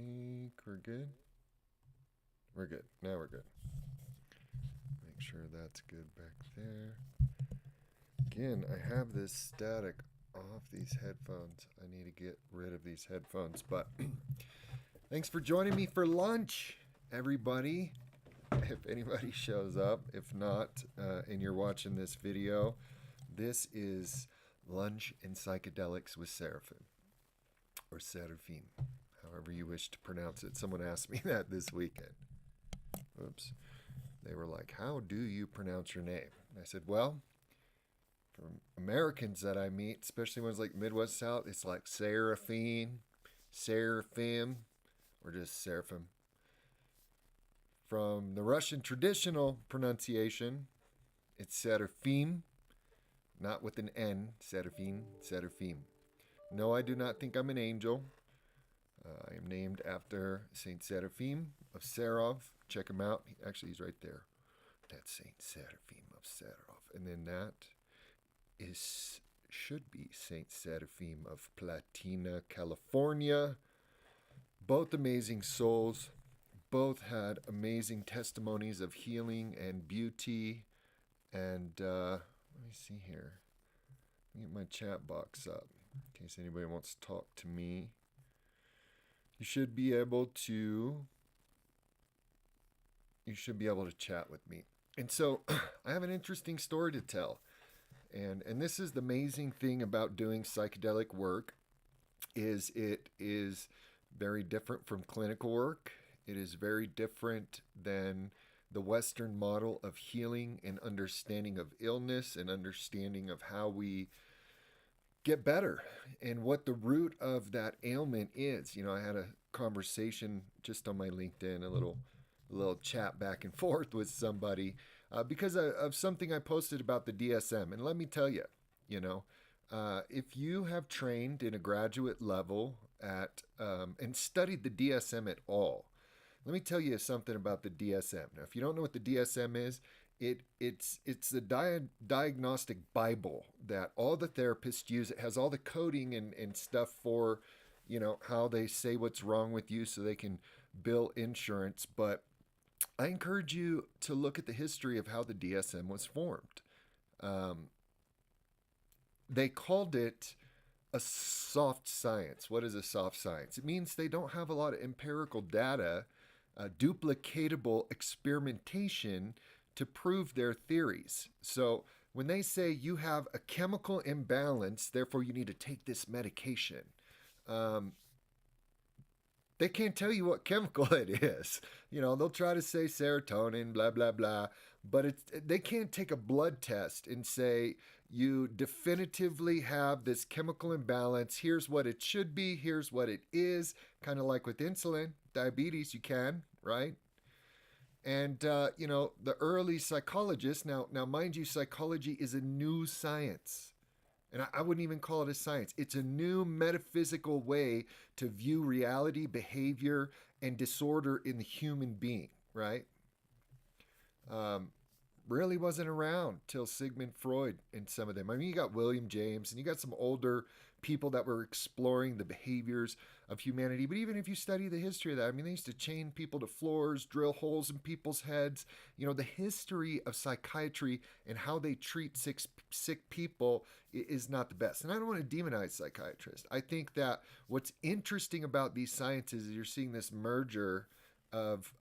think we're good. We're good. Now we're good. Make sure that's good back there. Again, I have this static off these headphones. I need to get rid of these headphones. But thanks for joining me for lunch, everybody. If anybody shows up, if not, and you're watching this video, this is Lunch and Psychedelics with Seraphim, or Seraphim, however you wish to pronounce it. Someone asked me that this weekend. Oops. They were like, how do you pronounce your name? And I said, well, for Americans that I meet, especially ones like Midwest South, it's like Seraphim, Seraphim, or just Seraphim. From the Russian traditional pronunciation, it's Seraphim, not with an N, Seraphim, Seraphim. No, I do not think I'm an angel. I am named after Saint Seraphim of Sarov. Check him out. Actually, he's right there. That's Saint Seraphim of Sarov. And then that should be Saint Seraphim of Platina, California. Both amazing souls. Both had amazing testimonies of healing and beauty. And let me see here. Let me get my chat box up in case anybody wants to talk to me. You should be able to chat with me. And so I have an interesting story to tell. And this is the amazing thing about doing psychedelic work is it is very different from clinical work. It is very different than the Western model of healing and understanding of illness and understanding of how we get better and what the root of that ailment is. You know, I had a conversation just on my LinkedIn, a little chat back and forth with somebody because of something I posted about the DSM. And let me tell you, if you have trained in a graduate level at and studied the DSM at all, let me tell you something about the DSM. Now, if you don't know what the DSM is, it's the diagnostic Bible that all the therapists use. It has all the coding and stuff for, how they say what's wrong with you so they can bill insurance. But I encourage you to look at the history of how the DSM was formed. They called it a soft science. What is a soft science? It means they don't have a lot of empirical data, duplicatable experimentation to prove their theories. So when they say you have a chemical imbalance, therefore you need to take this medication, they can't tell you what chemical it is. They'll try to say serotonin, blah, blah, blah, but they can't take a blood test and say you definitively have this chemical imbalance. Here's what it should be. Here's what it is. Kind of like with insulin, diabetes, you can, right? And, the early psychologists, now mind you, psychology is a new science. And I wouldn't even call it a science. It's a new metaphysical way to view reality, behavior, and disorder in the human being, right? Really wasn't around till Sigmund Freud and some of them. I mean, you got William James and you got some older people that were exploring the behaviors of humanity. But even if you study the history of that, I mean, they used to chain people to floors, drill holes in people's heads. The history of psychiatry and how they treat sick people is not the best. And I don't want to demonize psychiatrists. I think that what's interesting about these sciences is you're seeing this merger of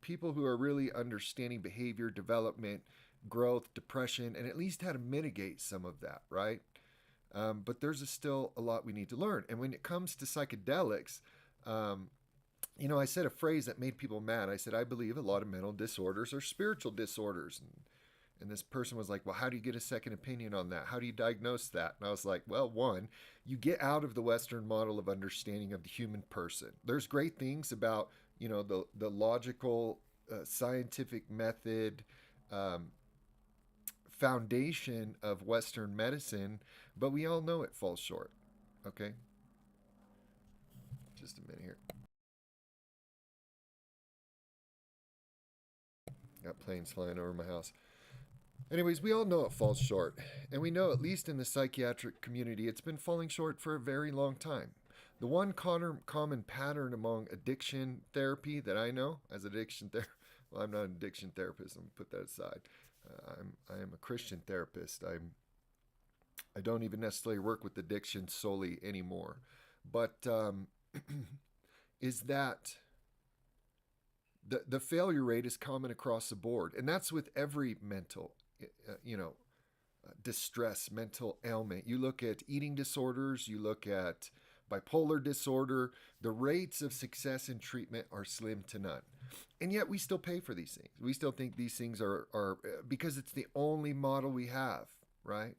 people who are really understanding behavior, development, growth, depression, and at least how to mitigate some of that, right? But there's still a lot we need to learn. And when it comes to psychedelics, I said a phrase that made people mad. I said, I believe a lot of mental disorders are spiritual disorders. And this person was like, well, how do you get a second opinion on that? How do you diagnose that? And I was like, well, one, you get out of the Western model of understanding of the human person. There's great things about, the logical, scientific method, foundation of Western medicine, but we all know it falls short. Okay? Just a minute here. Got planes flying over my house. Anyways, we all know it falls short. And we know, at least in the psychiatric community, it's been falling short for a very long time. The one common pattern among addiction therapy that I know as addiction therapist, well, I'm not an addiction therapist. I'm gonna put that aside. I am a Christian therapist. I don't even necessarily work with addiction solely anymore, but is that the failure rate is common across the board, and that's with every mental, you know, distress, mental ailment. You look at eating disorders, you look at bipolar disorder, the rates of success in treatment are slim to none. And yet we still pay for these things. We still think these things are because it's the only model we have, right?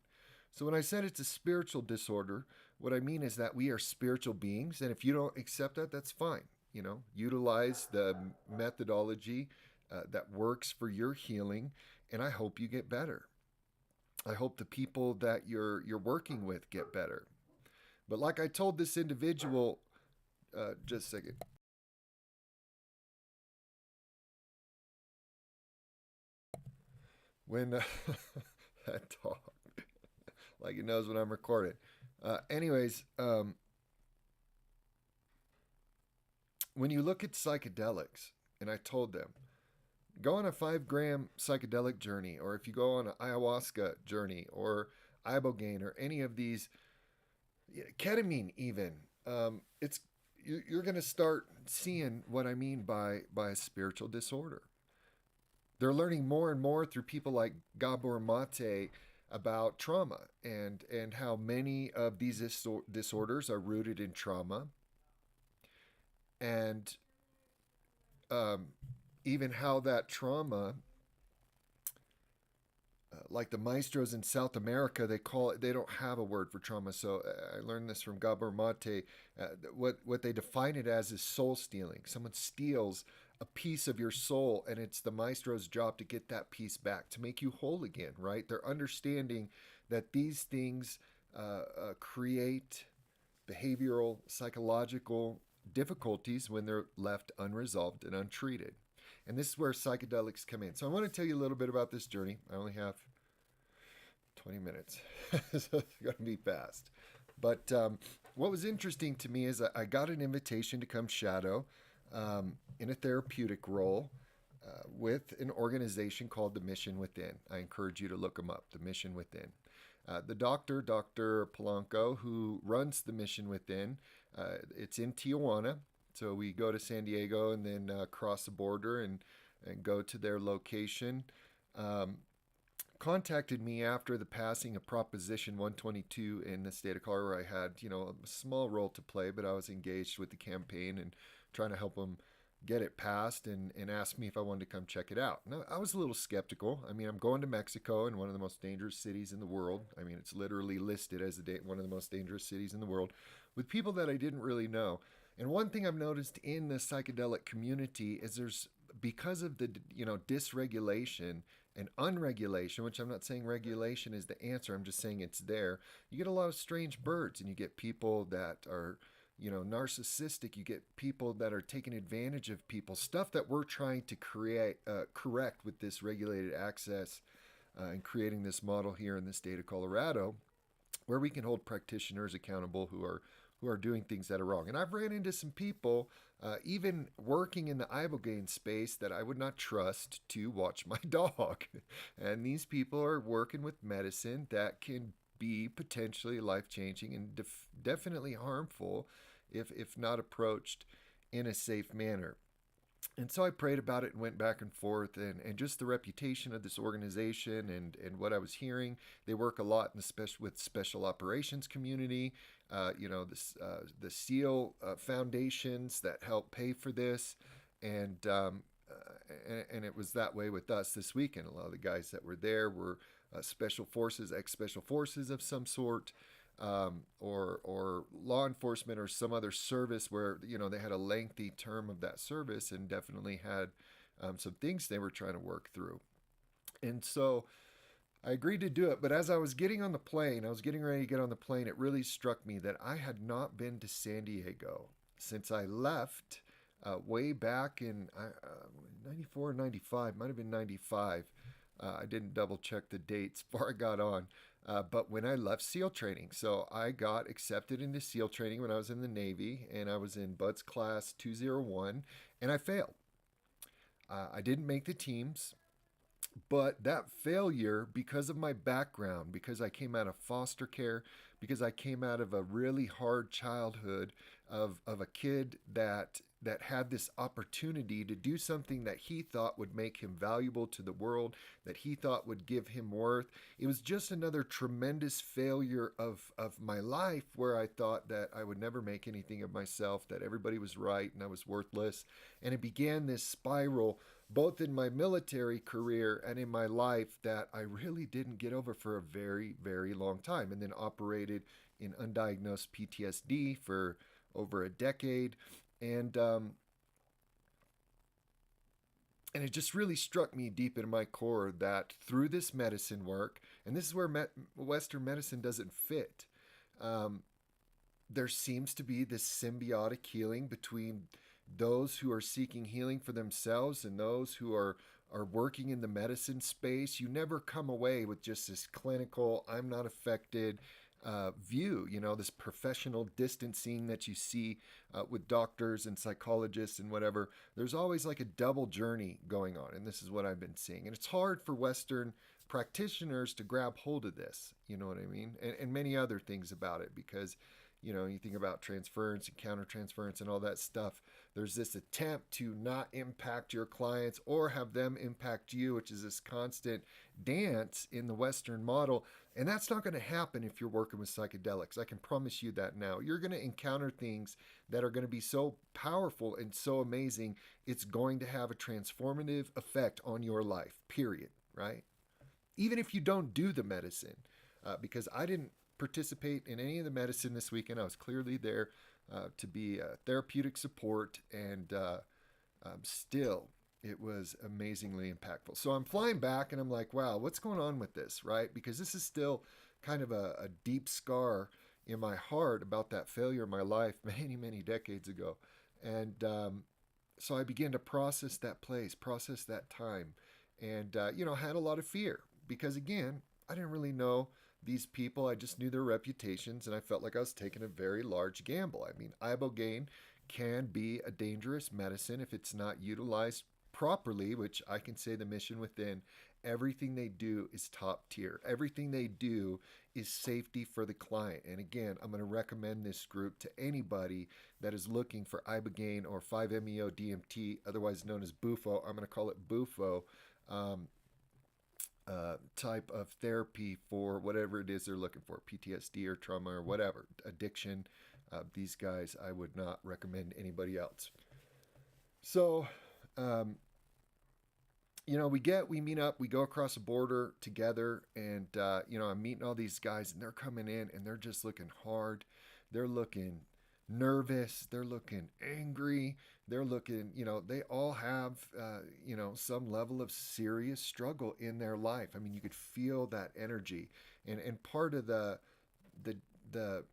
So when I said it's a spiritual disorder, what I mean is that we are spiritual beings, and if you don't accept that, that's fine. You know, utilize the methodology that works for your healing, and I hope you get better. I hope the people that you're working with get better. But like I told this individual, just a second, when that dog, like it knows when I'm recording. Anyways, when you look at psychedelics, and I told them, go on a 5 gram psychedelic journey, or if you go on an ayahuasca journey, or Ibogaine, or any of these, ketamine even, it's you're going to start seeing what I mean by a spiritual disorder. They're learning more and more through people like Gabor Mate about trauma and how many of these disorders are rooted in trauma, and um, even how that trauma, like the maestros in South America, they call it. They don't have a word for trauma. So I learned this from Gabor Mate. What they define it as is soul stealing. Someone steals a piece of your soul, and it's the maestro's job to get that piece back, to make you whole again. Right? They're understanding that these things create behavioral, psychological difficulties when they're left unresolved and untreated. And this is where psychedelics come in. So I want to tell you a little bit about this journey. I only have 20 minutes, so it's going to be fast. But what was interesting to me is I got an invitation to come shadow in a therapeutic role with an organization called The Mission Within. I encourage you to look them up, The Mission Within. The doctor, Dr. Polanco, who runs The Mission Within, it's in Tijuana. So we go to San Diego and then cross the border and go to their location. Um, Contacted me after the passing of Proposition 122 in the state of Colorado, where I had, a small role to play, but I was engaged with the campaign and trying to help them get it passed, and asked me if I wanted to come check it out. Now, I was a little skeptical. I mean, I'm going to Mexico, in one of the most dangerous cities in the world. I mean, it's literally listed as one of the most dangerous cities in the world, with people that I didn't really know. And one thing I've noticed in the psychedelic community is there's, because of the dysregulation and unregulation, which I'm not saying regulation is the answer, I'm just saying it's there. You get a lot of strange birds, and you get people that are, narcissistic. You get people that are taking advantage of people. Stuff that we're trying to correct with this regulated access, and creating this model here in the state of Colorado, where we can hold practitioners accountable who are doing things that are wrong. And I've ran into some people, even working in the Ibogaine space, that I would not trust to watch my dog. And these people are working with medicine that can be potentially life changing and definitely harmful if not approached in a safe manner. And so I prayed about it and went back and forth, and just the reputation of this organization and what I was hearing. They work a lot in with special operations community, the SEAL foundations that help pay for this, and and it was that way with us this weekend. A lot of the guys that were there were special forces, ex-special forces of some sort, or law enforcement or some other service where they had a lengthy term of that service and definitely had some things they were trying to work through. And so I agreed to do it. But as I was getting on the plane, I was getting ready to get on the plane, it really struck me that I had not been to San Diego since I left way back in 94, 95, might have been 95. I didn't double check the dates before I got on. But when I left SEAL training, so I got accepted into SEAL training when I was in the Navy, and I was in Bud's class 201, and I failed. I didn't make the teams, but that failure, because of my background, because I came out of foster care, because I came out of a really hard childhood of a kid that had this opportunity to do something that he thought would make him valuable to the world, that he thought would give him worth. It was just another tremendous failure of my life where I thought that I would never make anything of myself, that everybody was right and I was worthless. And it began this spiral both in my military career and in my life that I really didn't get over for a very, very long time, and then operated in undiagnosed PTSD for over a decade. And, um, and it just really struck me deep in my core that through this medicine work, and this is where Western medicine doesn't fit, um, there seems to be this symbiotic healing between those who are seeking healing for themselves and those who are working in the medicine space. You never come away with just this clinical, I'm not affected view, this professional distancing that you see with doctors and psychologists and whatever. There's always like a double journey going on, and this is what I've been seeing. And it's hard for Western practitioners to grab hold of this, you know what I mean? And many other things about it, because you think about transference and countertransference and all that stuff. There's this attempt to not impact your clients or have them impact you, which is this constant dance in the Western model. And that's not going to happen if you're working with psychedelics. I can promise you that now. You're going to encounter things that are going to be so powerful and so amazing, it's going to have a transformative effect on your life, period, right? Even if you don't do the medicine, because I didn't participate in any of the medicine this weekend. I was clearly there to be therapeutic support, and still, it was amazingly impactful. So I'm flying back, and I'm like, wow, what's going on with this, right? Because this is still kind of a deep scar in my heart about that failure in my life many, many decades ago. And so I began to process that place, process that time, and, had a lot of fear because, again, I didn't really know these people. I just knew their reputations, and I felt like I was taking a very large gamble. I mean, Ibogaine can be a dangerous medicine if it's not utilized properly, which I can say the mission within, everything they do is top tier. Everything they do is safety for the client. And again, I'm going to recommend this group to anybody that is looking for Ibogaine or 5-MeoDmt, otherwise known as BUFO. I'm going to call it BUFO. Type of therapy for whatever it is they're looking for, PTSD or trauma or whatever, addiction. These guys, I would not recommend anybody else. So, we meet up, we go across the border together, and, I'm meeting all these guys, and they're coming in, and they're just looking hard. They're looking nervous. They're looking angry. They're looking, they all have, some level of serious struggle in their life. I mean, you could feel that energy. And part of the, the,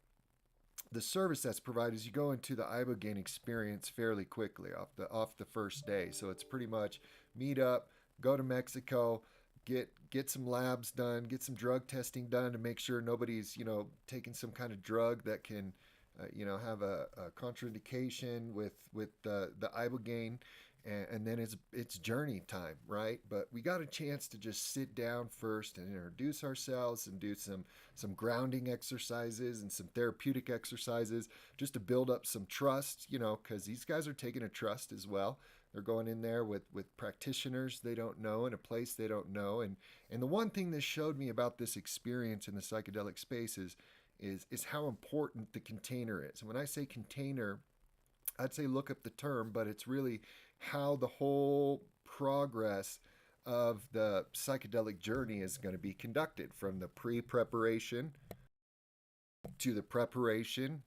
the service that's provided is you go into the Ibogaine experience fairly quickly off the first day. So it's pretty much meet up, go to Mexico, get some labs done, get some drug testing done to make sure nobody's taking some kind of drug that can have a contraindication with the Ibogaine, and then it's journey time, right? But we got a chance to just sit down first and introduce ourselves and do some grounding exercises and some therapeutic exercises just to build up some trust, because these guys are taking a trust as well. They're going in there with practitioners they don't know in a place they don't know. And the one thing this showed me about this experience in the psychedelic space is how important the container is. And when I say container, I'd say look up the term, but it's really how the whole progress of the psychedelic journey is going to be conducted, from the pre-preparation to the preparation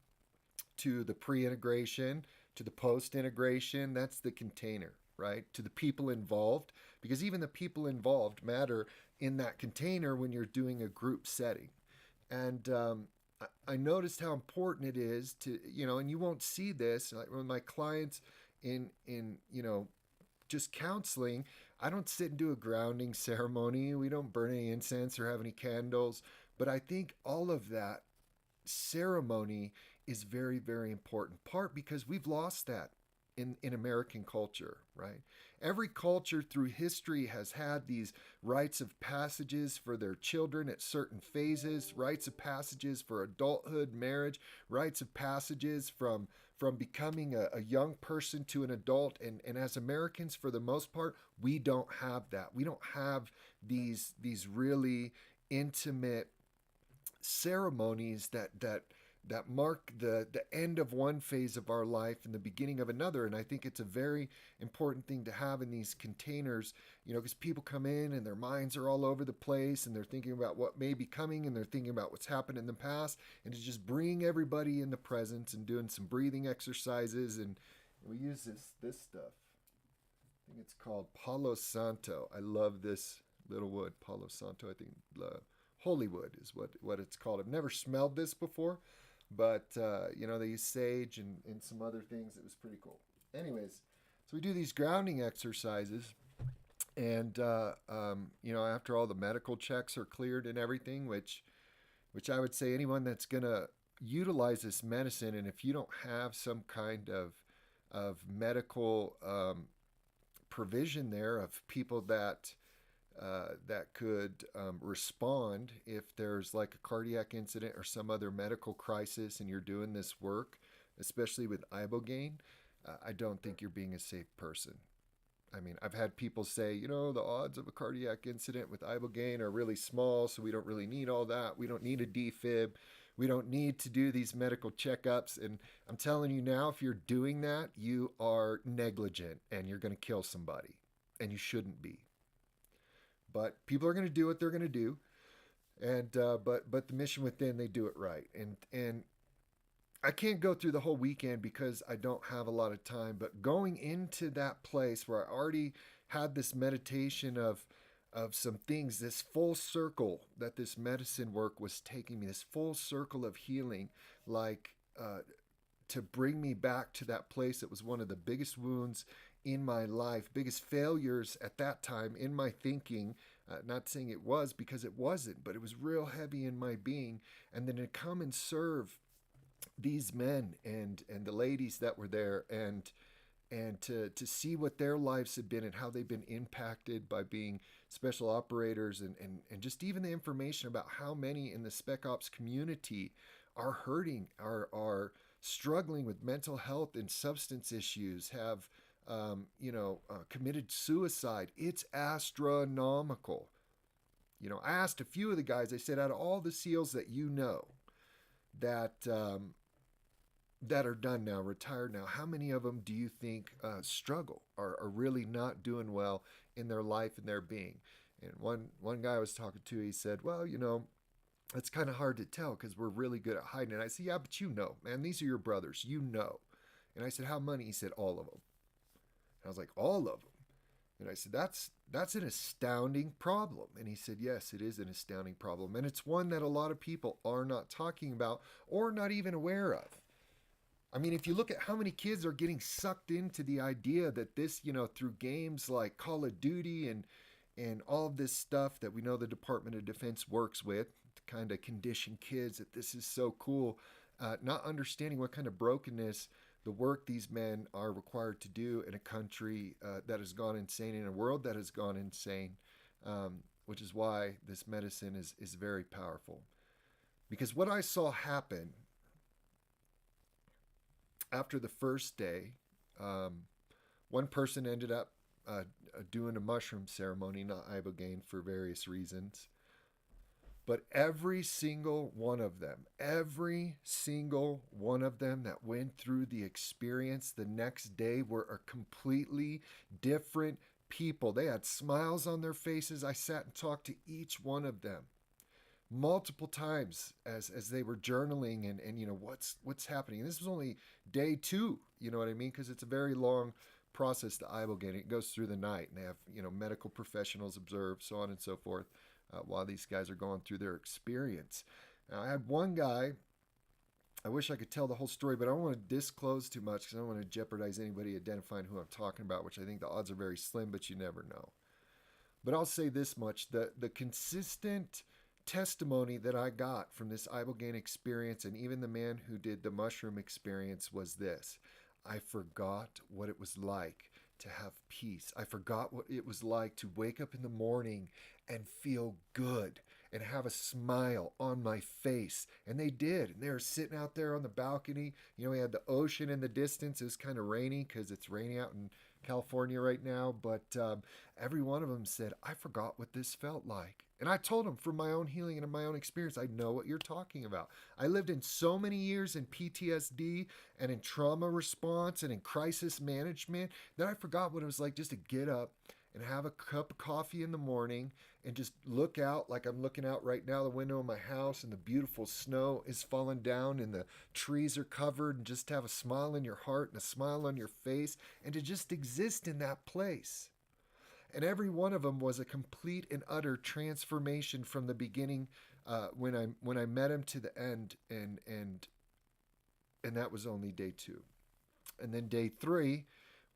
to the pre-integration to the post-integration. That's the container, right? To the people involved, because even the people involved matter in that container when you're doing a group setting. And I noticed how important it is to, and you won't see this like when my clients in just counseling, I don't sit and do a grounding ceremony. We don't burn any incense or have any candles. But I think all of that ceremony is very, very important. Part because we've lost that in American culture, right? Every culture through history has had these rites of passages for their children at certain phases, rites of passages for adulthood, marriage, rites of passages from becoming a young person to an adult. And as Americans, for the most part, we don't have that. We don't have these really intimate ceremonies that mark the end of one phase of our life and the beginning of another. And I think it's a very important thing to have in these containers, because people come in and their minds are all over the place and they're thinking about what may be coming and they're thinking about what's happened in the past. And to just bring everybody in the present and doing some breathing exercises. And we use this stuff. I think it's called Palo Santo. I love this little wood, Palo Santo. I think Holywood is what it's called. I've never smelled this before, but they use sage and some other things. It was pretty cool. Anyways, so we do these grounding exercises, and after all the medical checks are cleared and everything, which I would say anyone that's gonna utilize this medicine, and if you don't have some kind of medical provision there of people that could respond if there's like a cardiac incident or some other medical crisis and you're doing this work, especially with Ibogaine, I don't think you're being a safe person. I mean, I've had people say, the odds of a cardiac incident with Ibogaine are really small, so we don't really need all that. We don't need a defib. We don't need to do these medical checkups. And I'm telling you now, if you're doing that, you are negligent and you're going to kill somebody, and you shouldn't be. But people are going to do what they're going to do, and but the mission within, they do it right. And I can't go through the whole weekend because I don't have a lot of time. But going into that place where I already had this meditation of some things, this full circle that this medicine work was taking me, this full circle of healing, like to bring me back to that place that was one of the biggest wounds in my life, biggest failures at that time in my thinking. Not saying it was, because it wasn't, but it was real heavy in my being. And then to come and serve these men and the ladies that were there, and to see what their lives have been and how they've been impacted by being special operators, and just even the information about how many in the Spec Ops community are hurting, are struggling with mental health and substance issues, have committed suicide. It's astronomical. I asked a few of the guys, I said, out of all the SEALs that that that are done now, retired now, how many of them do you think struggle, are really not doing well in their life and their being? And one guy I was talking to, he said, well, it's kind of hard to tell because we're really good at hiding it. I said, yeah, but man, these are your brothers, And I said, how many? He said, all of them. I was like, all of them? And I said, that's an astounding problem. And he said, yes, it is an astounding problem. And it's one that a lot of people are not talking about or not even aware of. I mean, if you look at how many kids are getting sucked into the idea that this, through games like Call of Duty and all of this stuff that we know the Department of Defense works with to kind of condition kids that this is so cool, not understanding what kind of brokenness the work these men are required to do in a country that has gone insane, in a world that has gone insane, which is why this medicine is very powerful. Because what I saw happen after the first day, one person ended up doing a mushroom ceremony, not Ibogaine, for various reasons. But every single one of them that went through the experience the next day were a completely different people. They had smiles on their faces. I sat and talked to each one of them multiple times as they were journaling and what's happening. And this was only day 2, you know what I mean? Because it's a very long process, the Ibogaine. It goes through the night, and they have medical professionals observe, so on and so forth. While these guys are going through their experience. Now, I had one guy, I wish I could tell the whole story, but I don't want to disclose too much because I don't want to jeopardize anybody identifying who I'm talking about, which I think the odds are very slim, but you never know. But I'll say this much: the consistent testimony that I got from this Ibogaine experience, and even the man who did the mushroom experience, was this: I forgot what it was like to have peace. I forgot what it was like to wake up in the morning and feel good and have a smile on my face. And they did. And they were sitting out there on the balcony. You know, we had the ocean in the distance. It was kind of rainy because it's raining out in California right now. But every one of them said, I forgot what this felt like. And I told them, from my own healing and in my own experience, I know what you're talking about. I lived in so many years in PTSD and in trauma response and in crisis management that I forgot what it was like just to get up and have a cup of coffee in the morning and just look out like I'm looking out right now the window of my house, and the beautiful snow is falling down and the trees are covered, and just have a smile in your heart and a smile on your face, and to just exist in that place. And every one of them was a complete and utter transformation from the beginning, when I met him, to the end, and that was only day 2. And then day 3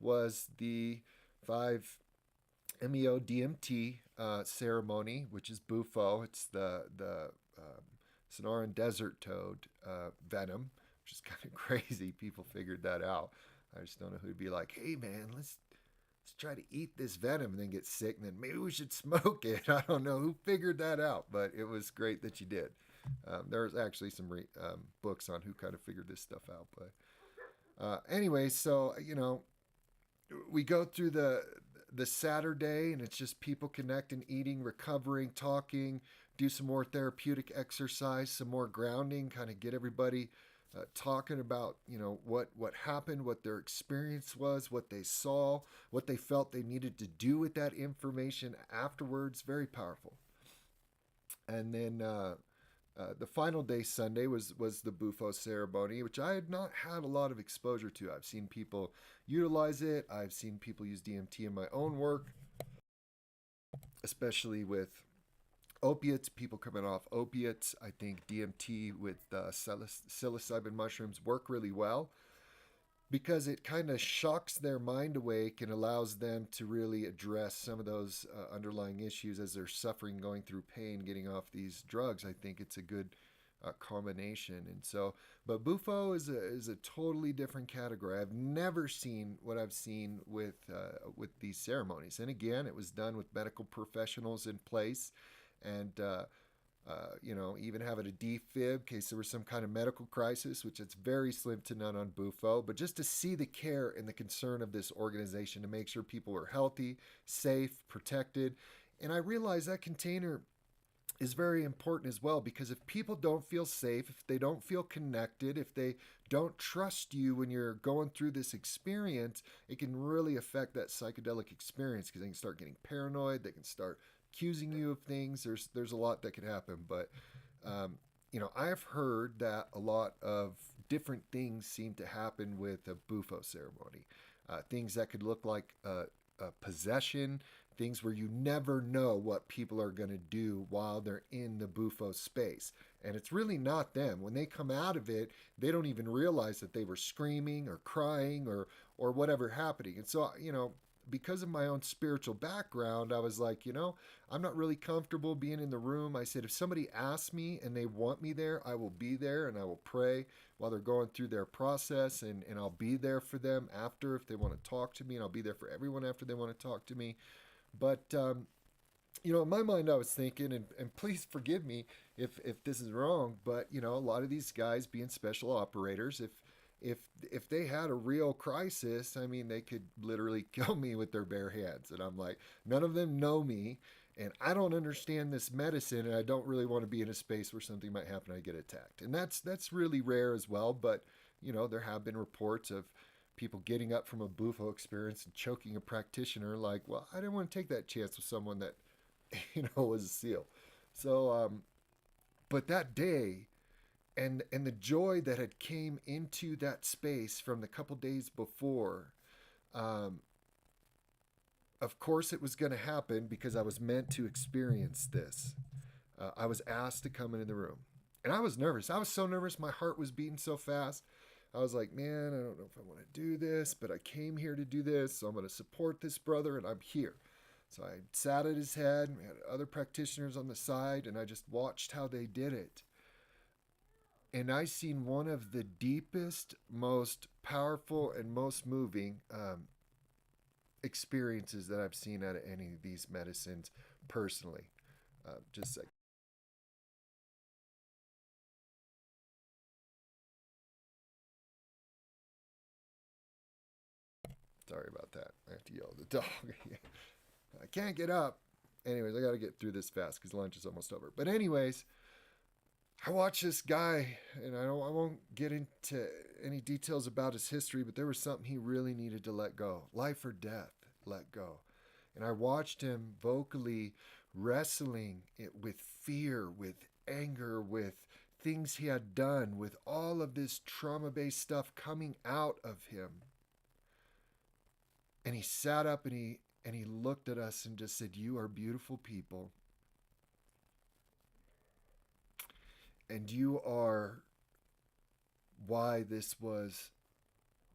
was the 5-MeoDmt ceremony, which is BUFO. It's the Sonoran desert toad venom, which is kind of crazy. People figured that out. I just don't know who'd be like, hey man, let's try to eat this venom and then get sick, and then maybe we should smoke it. I don't know who figured that out, but it was great that you did. There's actually some books on who kind of figured this stuff out. But anyway, so, we go through the Saturday, and it's just people connecting, eating, recovering, talking, do some more therapeutic exercise, some more grounding, kind of get everybody talking about, what happened, what their experience was, what they saw, what they felt they needed to do with that information afterwards. Very powerful. And then the final day, Sunday, was the BUFO ceremony, which I had not had a lot of exposure to. I've seen people utilize it. I've seen people use DMT in my own work, especially with opiates, people coming off opiates. I think DMT with psilocybin mushrooms work really well because it kind of shocks their mind awake and allows them to really address some of those underlying issues as they're suffering, going through pain, getting off these drugs. I think it's a good combination. And so, but BUFO is a totally different category. I've never seen what I've seen with these ceremonies. And again, it was done with medical professionals in place, and even having a defib in case there was some kind of medical crisis, which it's very slim to none on BUFO. But just to see the care and the concern of this organization to make sure people were healthy, safe, protected. And I realize that container is very important as well, because if people don't feel safe, if they don't feel connected, if they don't trust you when you're going through this experience, it can really affect that psychedelic experience, because they can start getting paranoid, they can start accusing you of things. There's a lot that could happen. But I've heard that a lot of different things seem to happen with a BUFO ceremony. Things that could look like a possession, things where you never know what people are going to do while they're in the BUFO space. And it's really not them. When they come out of it, they don't even realize that they were screaming or crying or whatever happening. And so, because of my own spiritual background, I was like, I'm not really comfortable being in the room. I said, if somebody asks me and they want me there, I will be there, and I will pray while they're going through their process, and I'll be there for them after if they want to talk to me, and I'll be there for everyone after they want to talk to me. But, in my mind, I was thinking, and please forgive me if this is wrong, but, a lot of these guys being special operators, if they had a real crisis, I mean, they could literally kill me with their bare hands. And I'm like, none of them know me, and I don't understand this medicine, and I don't really want to be in a space where something might happen and I get attacked. And that's really rare as well. But, there have been reports of people getting up from a BUFO experience and choking a practitioner. Like, well, I didn't want to take that chance with someone that, was a SEAL. So, but that day, and the joy that had came into that space from the couple days before, of course it was going to happen because I was meant to experience this. I was asked to come into the room, and I was nervous. I was so nervous. My heart was beating so fast. I was like, man, I don't know if I want to do this, but I came here to do this, so I'm going to support this brother, and I'm here. So I sat at his head. We had other practitioners on the side, and I just watched how they did it. And I seen one of the deepest, most powerful, and most moving experiences that I've seen out of any of these medicines personally. Just like, sorry about that. I have to yell at the dog. I can't get up. Anyways, I got to get through this fast because lunch is almost over. But anyways, I watched this guy, and I won't get into any details about his history, but there was something he really needed to let go, life or death, let go. And I watched him vocally wrestling it with fear, with anger, with things he had done, with all of this trauma-based stuff coming out of him. And he sat up and he looked at us and just said, "You are beautiful people, and you are why this was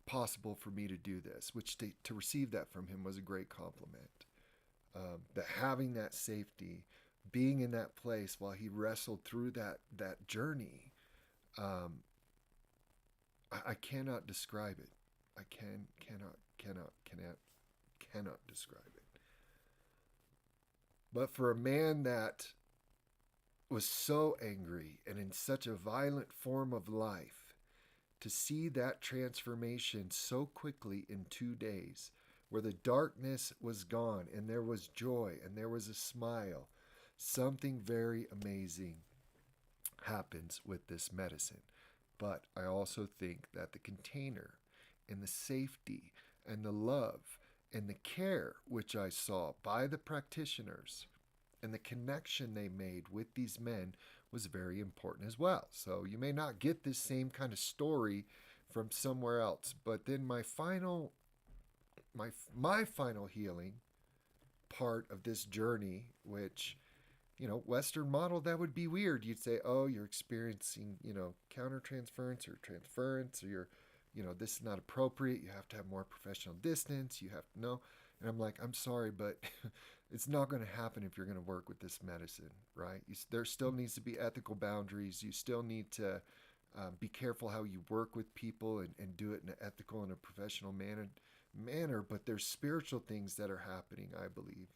possible for me to do this," which to receive that from him was a great compliment. That having that safety, being in that place while he wrestled through that journey, um, I cannot describe it. I cannot describe it. But for a man that was so angry and in such a violent form of life, to see that transformation so quickly in 2 days, where the darkness was gone and there was joy and there was a smile, something very amazing happens with this medicine. But I also think that the container and the safety and the love and the care which I saw by the practitioners and the connection they made with these men was very important as well. So you may not get this same kind of story from somewhere else, but then my final healing part of this journey, which Western model, that would be weird. You'd say, oh, you're experiencing, countertransference or transference, or this is not appropriate. You have to have more professional distance. You have to know. And I'm like, I'm sorry, but it's not going to happen if you're going to work with this medicine, right? There still needs to be ethical boundaries. You still need to be careful how you work with people and do it in an ethical and a professional manner. But there's spiritual things that are happening, I believe,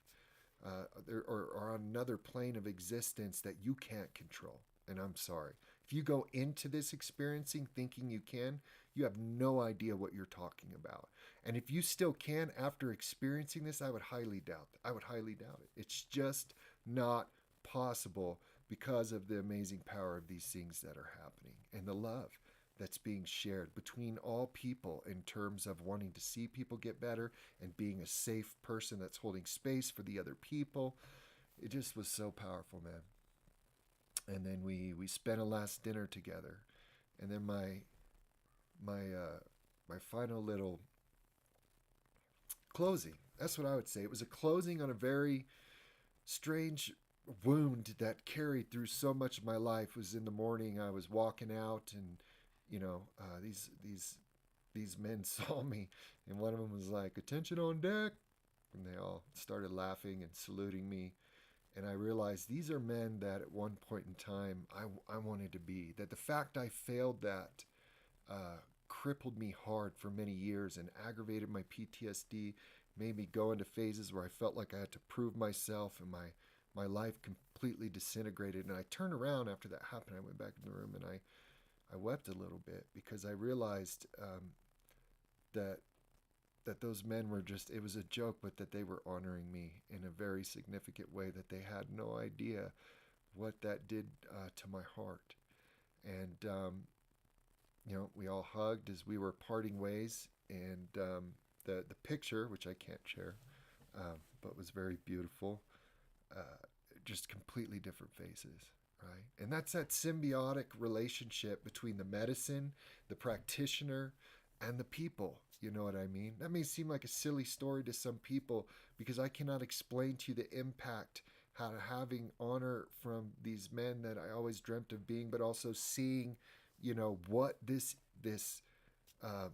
or on another plane of existence that you can't control. And I'm sorry. If you go into this experiencing thinking you can, you have no idea what you're talking about. And if you still can after experiencing this, I would highly doubt it. I would highly doubt it. It's just not possible because of the amazing power of these things that are happening and the love that's being shared between all people in terms of wanting to see people get better and being a safe person that's holding space for the other people. It just was so powerful, man. And then we spent a last dinner together, and then my final little closing. That's what I would say. It was a closing on a very strange wound that carried through so much of my life. Was in the morning. I was walking out, and these men saw me, and one of them was like, "Attention on deck," and they all started laughing and saluting me. And I realized these are men that at one point in time I wanted to be. That the fact I failed that crippled me hard for many years and aggravated my PTSD, made me go into phases where I felt like I had to prove myself, and my life completely disintegrated. And I turned around after that happened. I went back in the room and I wept a little bit because I realized that those men were just, it was a joke, but that they were honoring me in a very significant way, that they had no idea what that did to my heart. And we all hugged as we were parting ways, and the picture, which I can't share, but was very beautiful, just completely different faces, right? And that's that symbiotic relationship between the medicine, the practitioner, and the people. You know what I mean? That may seem like a silly story to some people because I cannot explain to you the impact how having honor from these men that I always dreamt of being, but also seeing, what this uh,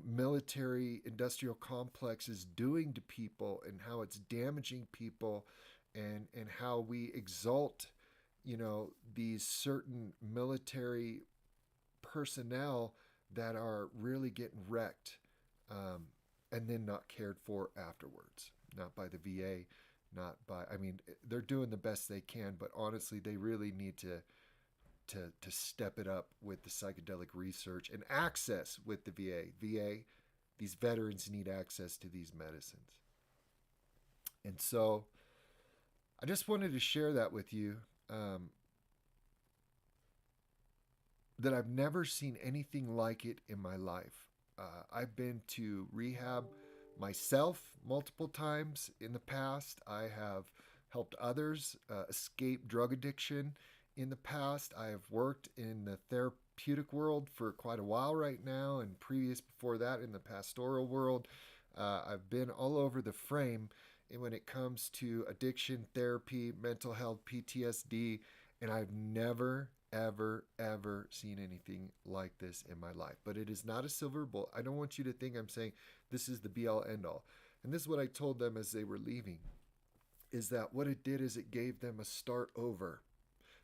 military industrial complex is doing to people, and how it's damaging people, and how we exalt these certain military personnel that are really getting wrecked, and then not cared for afterwards, not by the VA, not by, I mean, they're doing the best they can, but honestly they really need to step it up with the psychedelic research and access with the VA. These veterans need access to these medicines. And so I just wanted to share that with you, um, that I've never seen anything like it in my life. I've been to rehab myself multiple times in the past. I have helped others escape drug addiction in the past. I have worked in the therapeutic world for quite a while right now, and previous before that in the pastoral world. I've been all over the frame when it comes to addiction therapy, mental health, PTSD, and I've never, ever, ever seen anything like this in my life. But it is not a silver bullet. I don't want you to think I'm saying this is the be all end all. And this is what I told them as they were leaving, is that what it did is it gave them a start over,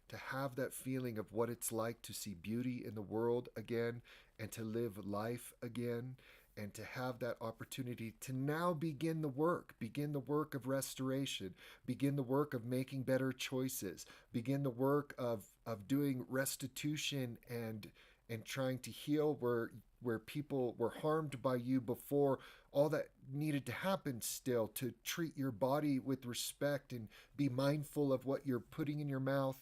to have that feeling of what it's like to see beauty in the world again, and to live life again, and to have that opportunity to now begin the work of restoration, begin the work of making better choices, begin the work of doing restitution, and trying to heal where people were harmed by you before. All that needed to happen still, to treat your body with respect and be mindful of what you're putting in your mouth,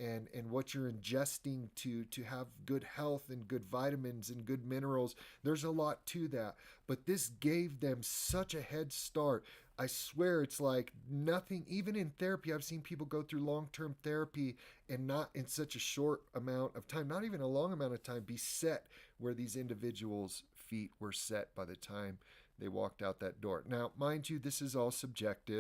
and what you're ingesting to have good health and good vitamins and good minerals. There's a lot to that. But this gave them such a head start. I swear it's like nothing, even in therapy. I've seen people go through long-term therapy and not in such a short amount of time, not even a long amount of time, be set where these individuals' feet were set by the time they walked out that door. Now, mind you, this is all subjective.